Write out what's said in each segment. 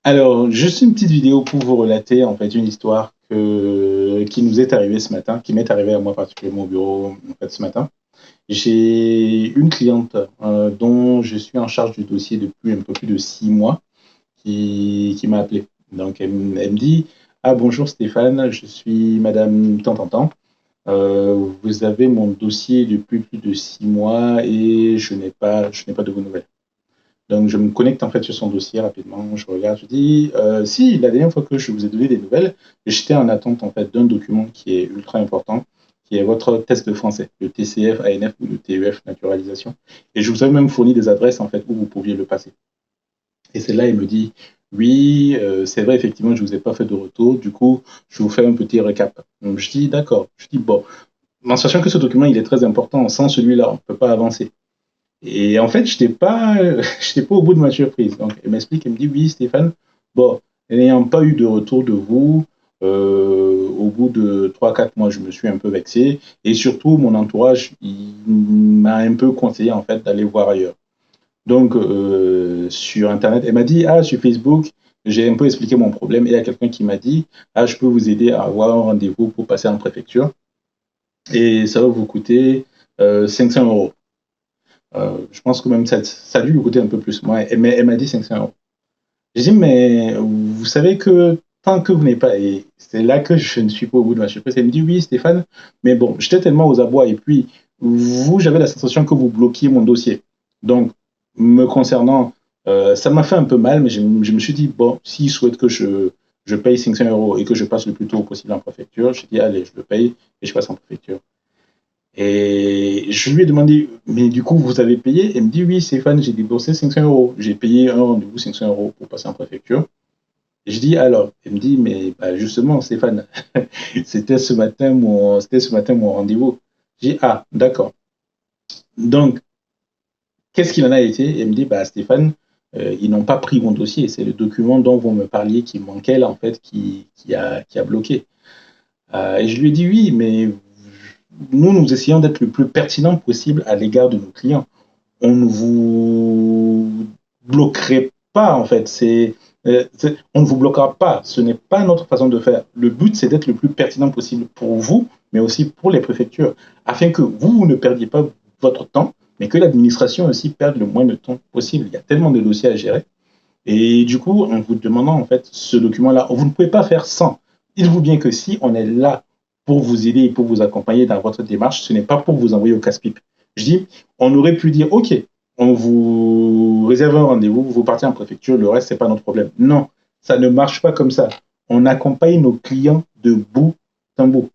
Alors, juste une petite vidéo pour vous relater en fait une histoire qui nous est arrivée ce matin, qui m'est arrivée à moi particulièrement au bureau en fait ce matin. J'ai une cliente dont je suis en charge du dossier depuis un peu plus de 6 mois qui m'a appelé. Donc, elle me dit, ah bonjour Stéphane, je suis Madame tant tant tant. Vous avez mon dossier depuis plus de 6 mois et je n'ai pas de vos nouvelles. Donc, je me connecte en fait sur son dossier rapidement. Je regarde, je dis, si la dernière fois que je vous ai donné des nouvelles, j'étais en attente en fait d'un document qui est ultra important, qui est votre test de français, le TCF, ANF ou le TEF naturalisation. Et je vous avais même fourni des adresses en fait où vous pouviez le passer. Et c'est là, il me dit, oui, c'est vrai, effectivement, je ne vous ai pas fait de retour. Du coup, je vous fais un petit récap. Donc, je dis, d'accord. Je dis, bon, en sachant que ce document, il est très important, sans celui-là, on ne peut pas avancer. Et en fait, je n'étais pas, j'étais pas au bout de ma surprise. Donc, elle m'explique, elle me dit, oui, Stéphane, bon, n'ayant pas eu de retour de vous, au bout de 3 4 mois, je me suis un peu vexé. Et surtout, mon entourage, il m'a un peu conseillé, en fait, d'aller voir ailleurs. Donc, sur Internet, elle m'a dit, ah, sur Facebook, j'ai un peu expliqué mon problème. Et il y a quelqu'un qui m'a dit, ah, je peux vous aider à avoir un rendez-vous pour passer en préfecture. Et ça va vous coûter 500 euros. Je pense que même ça a dû lui coûter un peu plus. Moi, elle m'a dit 500 euros. J'ai dit, mais vous savez que tant que vous n'êtes pas, et c'est là que je ne suis pas au bout de ma surprise, elle me dit, oui, Stéphane, mais bon, j'étais tellement aux abois, et puis, vous, j'avais la sensation que vous bloquiez mon dossier. Donc, me concernant, ça m'a fait un peu mal, mais je me suis dit, bon, s'il souhaite que je paye 500 euros et que je passe le plus tôt possible en préfecture, j'ai dit, allez, je le paye et je passe en préfecture. Et je lui ai demandé, mais du coup, vous avez payé? Elle me dit, oui, Stéphane, j'ai déboursé 500 euros. J'ai payé un rendez-vous 500 euros pour passer en préfecture. Et je dis, alors, elle me dit, mais bah, justement, Stéphane, c'était ce matin mon rendez-vous. J'ai dit, ah, d'accord. Donc, qu'est-ce qu'il en a été? Elle me dit, bah, Stéphane, ils n'ont pas pris mon dossier. C'est le document dont vous me parliez qui manquait, là, en fait, qui a bloqué. Et je lui ai dit, oui, mais nous essayons d'être le plus pertinent possible à l'égard de nos clients. On ne vous bloquerait pas, en fait. On ne vous bloquera pas. Ce n'est pas notre façon de faire. Le but, c'est d'être le plus pertinent possible pour vous, mais aussi pour les préfectures, afin que vous ne perdiez pas votre temps, mais que l'administration aussi perde le moins de temps possible. Il y a tellement de dossiers à gérer. Et du coup, en vous demandant, en fait, ce document-là, vous ne pouvez pas faire sans. Il vous bien que si on est là pour vous aider et pour vous accompagner dans votre démarche, ce n'est pas pour vous envoyer au casse-pipe. Je dis, on aurait pu dire, OK, on vous réserve un rendez-vous, vous partez en préfecture, le reste, ce n'est pas notre problème. Non, ça ne marche pas comme ça. On accompagne nos clients de bout en bout.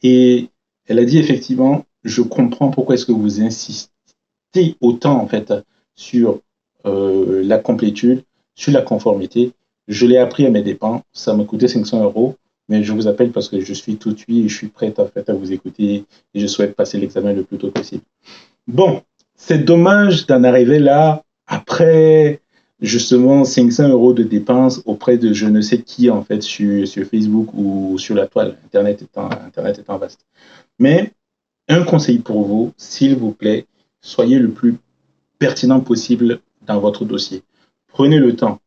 Et elle a dit, effectivement, je comprends pourquoi est-ce que vous insistez autant, en fait, sur la complétude, sur la conformité. Je l'ai appris à mes dépens, ça m'a coûté 500 euros, mais je vous appelle parce que je suis tout de et je suis prête en fait, à vous écouter et je souhaite passer l'examen le plus tôt possible. Bon, c'est dommage d'en arriver là après justement 500 euros de dépenses auprès de je ne sais qui en fait sur Facebook ou sur la toile, Internet étant vaste. Mais un conseil pour vous, s'il vous plaît, soyez le plus pertinent possible dans votre dossier. Prenez le temps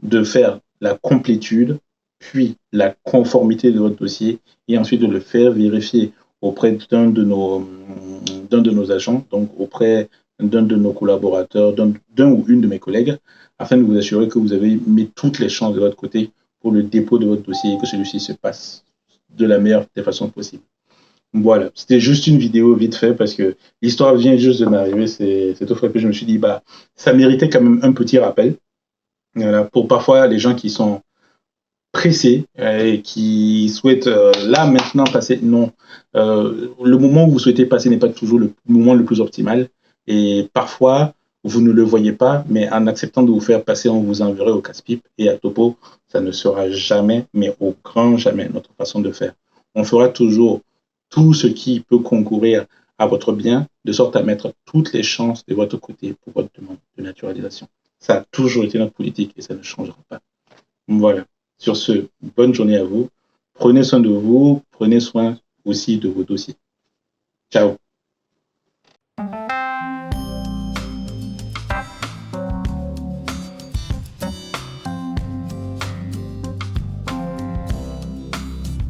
de faire la complétude, puis la conformité de votre dossier, et ensuite de le faire vérifier auprès d'un de nos agents, donc auprès d'un de nos collaborateurs, d'un ou une de mes collègues, afin de vous assurer que vous avez mis toutes les chances de votre côté pour le dépôt de votre dossier et que celui-ci se passe de la meilleure des façons possible. Voilà, c'était juste une vidéo vite fait parce que l'histoire vient juste de m'arriver. C'est tout frais que je me suis dit, bah, ça méritait quand même un petit rappel. Voilà, pour parfois les gens qui sont pressés et qui souhaitent là maintenant passer. Non, le moment où vous souhaitez passer n'est pas toujours le moment le plus optimal. Et parfois, vous ne le voyez pas, mais en acceptant de vous faire passer, on vous enverrait au casse-pipe et à topo, ça ne sera jamais, mais au grand jamais, notre façon de faire. On fera toujours tout ce qui peut concourir à votre bien, de sorte à mettre toutes les chances de votre côté pour votre demande de naturalisation. Ça a toujours été notre politique et ça ne changera pas. Voilà. Sur ce, bonne journée à vous. Prenez soin de vous, prenez soin aussi de vos dossiers. Ciao.